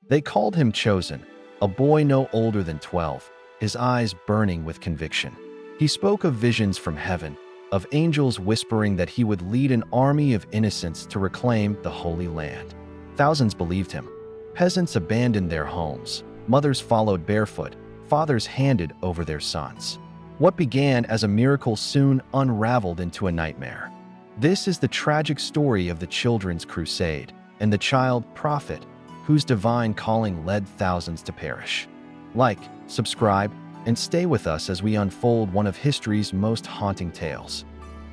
They called him Chosen, a boy no older than 12, his eyes burning with conviction. He spoke of visions from heaven, of angels whispering that he would lead an army of innocents to reclaim the Holy Land. Thousands believed him. Peasants abandoned their homes, mothers followed barefoot, fathers handed over their sons. What began as a miracle soon unraveled into a nightmare. This is the tragic story of the Children's Crusade and the child prophet whose divine calling led thousands to perish. Like, subscribe, and stay with us as we unfold one of history's most haunting tales.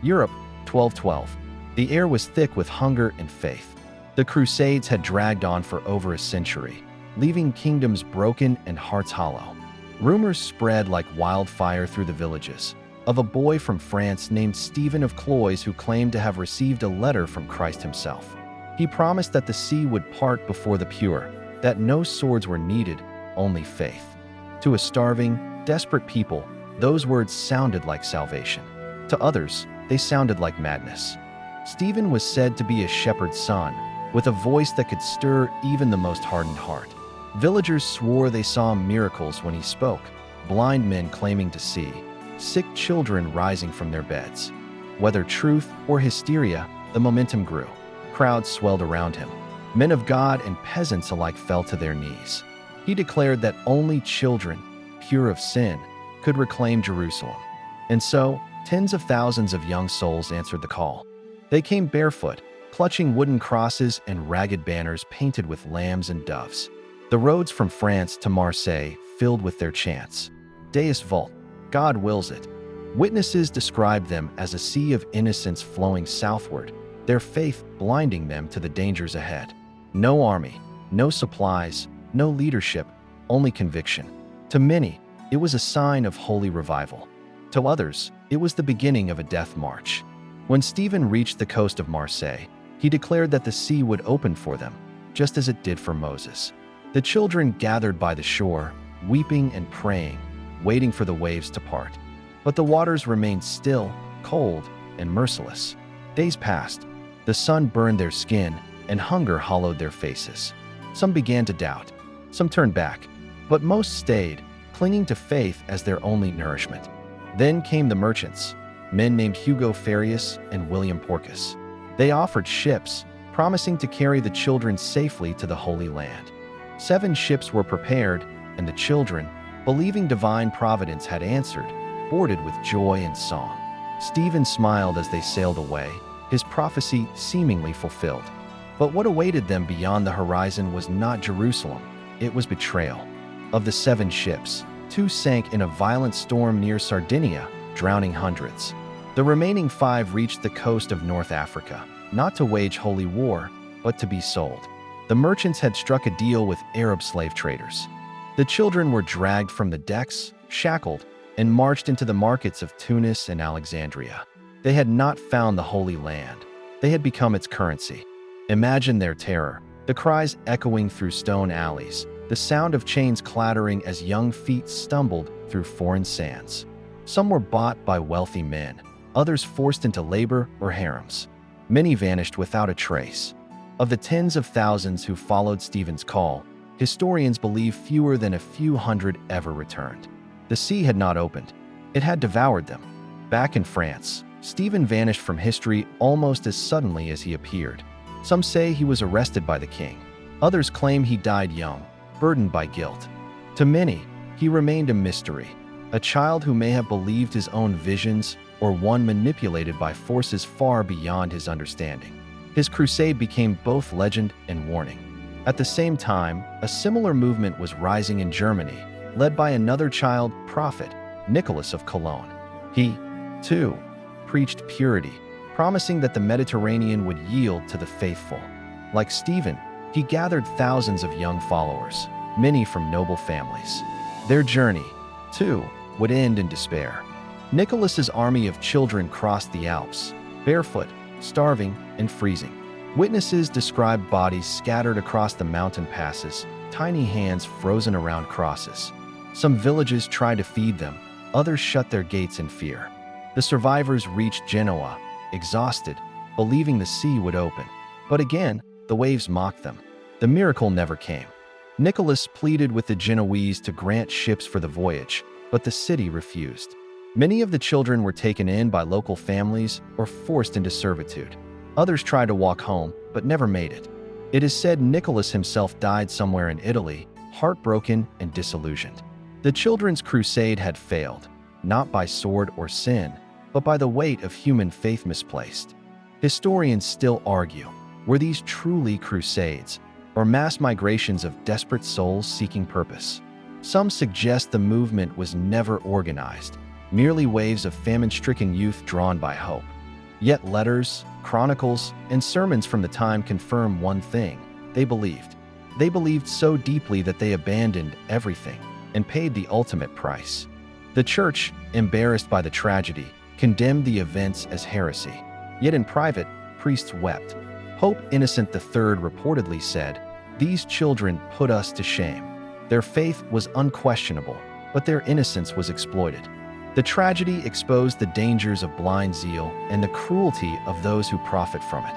Europe, 1212. The air was thick with hunger and faith. The Crusades had dragged on for over a century, leaving kingdoms broken and hearts hollow. Rumors spread like wildfire through the villages of a boy from France named Stephen of Cloyes who claimed to have received a letter from Christ himself. He promised that the sea would part before the pure, that no swords were needed, only faith. To a starving, desperate people, those words sounded like salvation. To others, they sounded like madness. Stephen was said to be a shepherd's son, with a voice that could stir even the most hardened heart. Villagers swore they saw miracles when he spoke, blind men claiming to see, sick children rising from their beds. Whether truth or hysteria, the momentum grew. Crowds swelled around him. Men of God and peasants alike fell to their knees. He declared that only children, pure of sin, could reclaim Jerusalem. And so, tens of thousands of young souls answered the call. They came barefoot, clutching wooden crosses and ragged banners painted with lambs and doves. The roads from France to Marseille filled with their chants. Deus vult, God wills it. Witnesses described them as a sea of innocence flowing southward, their faith blinding them to the dangers ahead. No army, no supplies, no leadership, only conviction. To many, it was a sign of holy revival. To others, it was the beginning of a death march. When Stephen reached the coast of Marseille, he declared that the sea would open for them, just as it did for Moses. The children gathered by the shore, weeping and praying, waiting for the waves to part. But the waters remained still, cold, and merciless. Days passed. The sun burned their skin, and hunger hollowed their faces. Some began to doubt. Some turned back. But most stayed, clinging to faith as their only nourishment. Then came the merchants, men named Hugo Farius and William Porcus. They offered ships, promising to carry the children safely to the Holy Land. 7 ships were prepared, and the children, believing divine providence had answered, boarded with joy and song. Stephen smiled as they sailed away, his prophecy seemingly fulfilled. But what awaited them beyond the horizon was not Jerusalem, it was betrayal. Of the 7 ships, 2 sank in a violent storm near Sardinia, drowning hundreds. The remaining 5 reached the coast of North Africa, not to wage holy war, but to be sold. The merchants had struck a deal with Arab slave traders. The children were dragged from the decks, shackled, and marched into the markets of Tunis and Alexandria. They had not found the Holy Land. They had become its currency. Imagine their terror, the cries echoing through stone alleys, the sound of chains clattering as young feet stumbled through foreign sands. Some were bought by wealthy men, others forced into labor or harems. Many vanished without a trace. Of the tens of thousands who followed Stephen's call, historians believe fewer than a few hundred ever returned. The sea had not opened. It had devoured them. Back in France, Stephen vanished from history almost as suddenly as he appeared. Some say he was arrested by the king. Others claim he died young, burdened by guilt. To many, he remained a mystery, a child who may have believed his own visions or one manipulated by forces far beyond his understanding. His crusade became both legend and warning. At the same time, a similar movement was rising in Germany, led by another child prophet, Nicholas of Cologne. He, too, preached purity, promising that the Mediterranean would yield to the faithful. Like Stephen, he gathered thousands of young followers, many from noble families. Their journey, too, would end in despair. Nicholas's army of children crossed the Alps, barefoot, starving, and freezing. Witnesses described bodies scattered across the mountain passes, tiny hands frozen around crosses. Some villages tried to feed them, others shut their gates in fear. The survivors reached Genoa, exhausted, believing the sea would open. But again, the waves mocked them. The miracle never came. Nicholas pleaded with the Genoese to grant ships for the voyage, but the city refused. Many of the children were taken in by local families or forced into servitude. Others tried to walk home, but never made it. It is said Nicholas himself died somewhere in Italy, heartbroken and disillusioned. The Children's Crusade had failed, not by sword or sin, but by the weight of human faith misplaced. Historians still argue, were these truly crusades, or mass migrations of desperate souls seeking purpose? Some suggest the movement was never organized, merely waves of famine-stricken youth drawn by hope. Yet letters, chronicles, and sermons from the time confirm one thing: they believed. They believed so deeply that they abandoned everything and paid the ultimate price. The church, embarrassed by the tragedy, condemned the events as heresy. Yet in private, priests wept. Pope Innocent III reportedly said, "These children put us to shame." Their faith was unquestionable, but their innocence was exploited. The tragedy exposed the dangers of blind zeal and the cruelty of those who profit from it.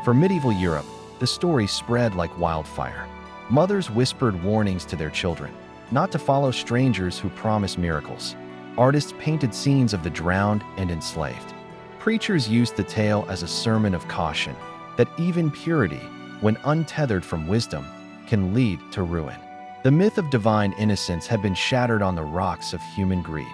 For medieval Europe, the story spread like wildfire. Mothers whispered warnings to their children, not to follow strangers who promise miracles. Artists painted scenes of the drowned and enslaved. Preachers used the tale as a sermon of caution, that even purity, when untethered from wisdom, can lead to ruin. The myth of divine innocence had been shattered on the rocks of human greed.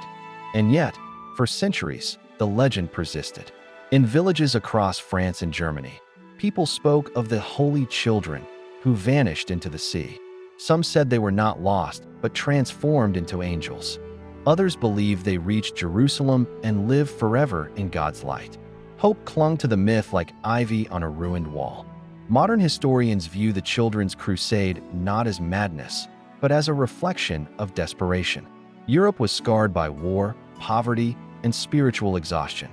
And yet, for centuries, the legend persisted. In villages across France and Germany, people spoke of the holy children who vanished into the sea. Some said they were not lost, but transformed into angels. Others believed they reached Jerusalem and lived forever in God's light. Hope clung to the myth like ivy on a ruined wall. Modern historians view the Children's Crusade not as madness, but as a reflection of desperation. Europe was scarred by war, poverty, and spiritual exhaustion.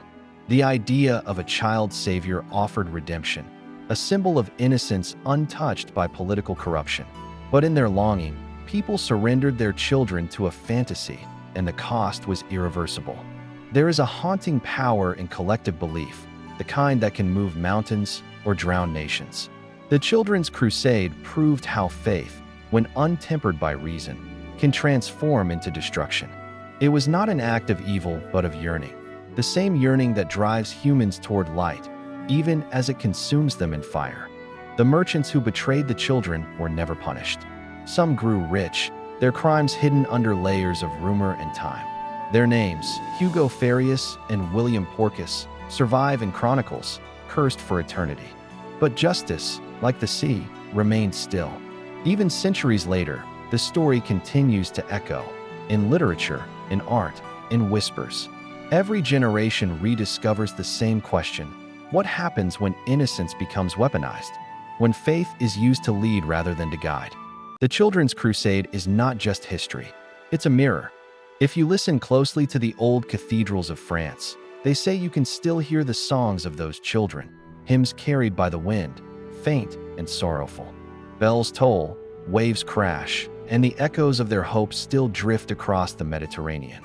The idea of a child savior offered redemption, a symbol of innocence untouched by political corruption. But in their longing, people surrendered their children to a fantasy, and the cost was irreversible. There is a haunting power in collective belief, the kind that can move mountains or drown nations. The Children's Crusade proved how faith, when untempered by reason, can transform into destruction. It was not an act of evil, but of yearning, the same yearning that drives humans toward light, even as it consumes them in fire. The merchants who betrayed the children were never punished. Some grew rich, their crimes hidden under layers of rumor and time. Their names, Hugo Farius and William Porcus, survive in chronicles, cursed for eternity. But justice, like the sea, remained still. Even centuries later, the story continues to echo, in literature, in art, in whispers. Every generation rediscovers the same question: what happens when innocence becomes weaponized? When faith is used to lead rather than to guide? The Children's Crusade is not just history, it's a mirror. If you listen closely to the old cathedrals of France, they say you can still hear the songs of those children, hymns carried by the wind, faint and sorrowful. Bells toll, waves crash, and the echoes of their hopes still drift across the Mediterranean.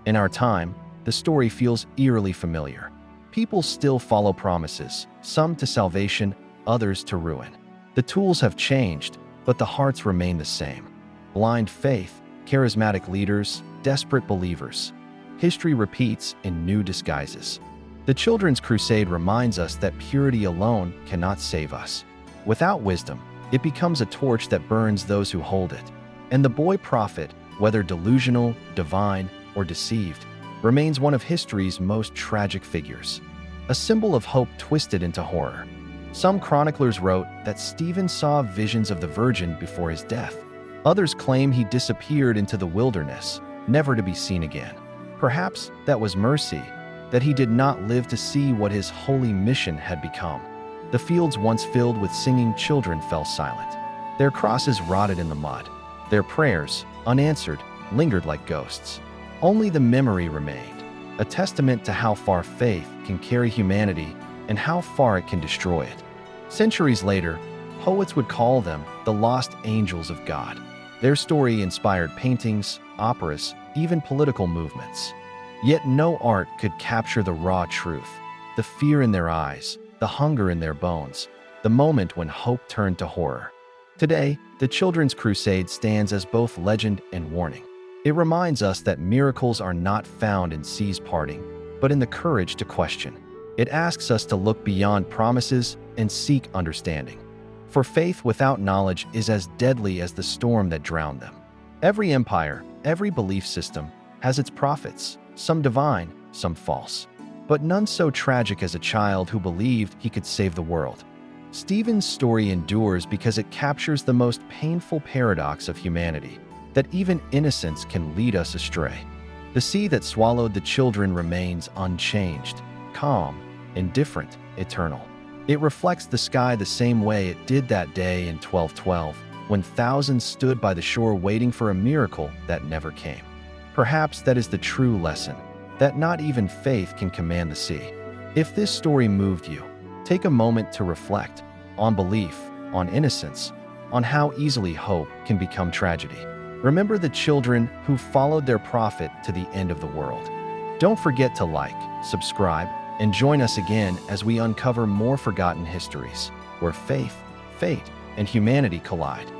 In our time, the story feels eerily familiar. People still follow promises, some to salvation, others to ruin. The tools have changed, but the hearts remain the same. Blind faith, charismatic leaders, desperate believers. History repeats in new disguises. The Children's Crusade reminds us that purity alone cannot save us. Without wisdom, it becomes a torch that burns those who hold it. And the boy prophet, whether delusional, divine, or deceived, remains one of history's most tragic figures. A symbol of hope twisted into horror. Some chroniclers wrote that Stephen saw visions of the Virgin before his death. Others claim he disappeared into the wilderness, never to be seen again. Perhaps that was mercy, that he did not live to see what his holy mission had become. The fields once filled with singing children fell silent. Their crosses rotted in the mud. Their prayers, unanswered, lingered like ghosts. Only the memory remained, a testament to how far faith can carry humanity and how far it can destroy it. Centuries later, poets would call them the lost angels of God. Their story inspired paintings, operas, even political movements. Yet no art could capture the raw truth, the fear in their eyes, the hunger in their bones, the moment when hope turned to horror. Today, the Children's Crusade stands as both legend and warning. It reminds us that miracles are not found in seas parting, but in the courage to question. It asks us to look beyond promises and seek understanding. For faith without knowledge is as deadly as the storm that drowned them. Every empire, every belief system has its prophets, some divine, some false, but none so tragic as a child who believed he could save the world. Stephen's story endures because it captures the most painful paradox of humanity, that even innocence can lead us astray. The sea that swallowed the children remains unchanged, calm, indifferent, eternal. It reflects the sky the same way it did that day in 1212, when thousands stood by the shore waiting for a miracle that never came. Perhaps that is the true lesson, that not even faith can command the sea. If this story moved you, take a moment to reflect on belief, on innocence, on how easily hope can become tragedy. Remember the children who followed their prophet to the end of the world. Don't forget to like, subscribe, and join us again as we uncover more forgotten histories where faith, fate, and humanity collide.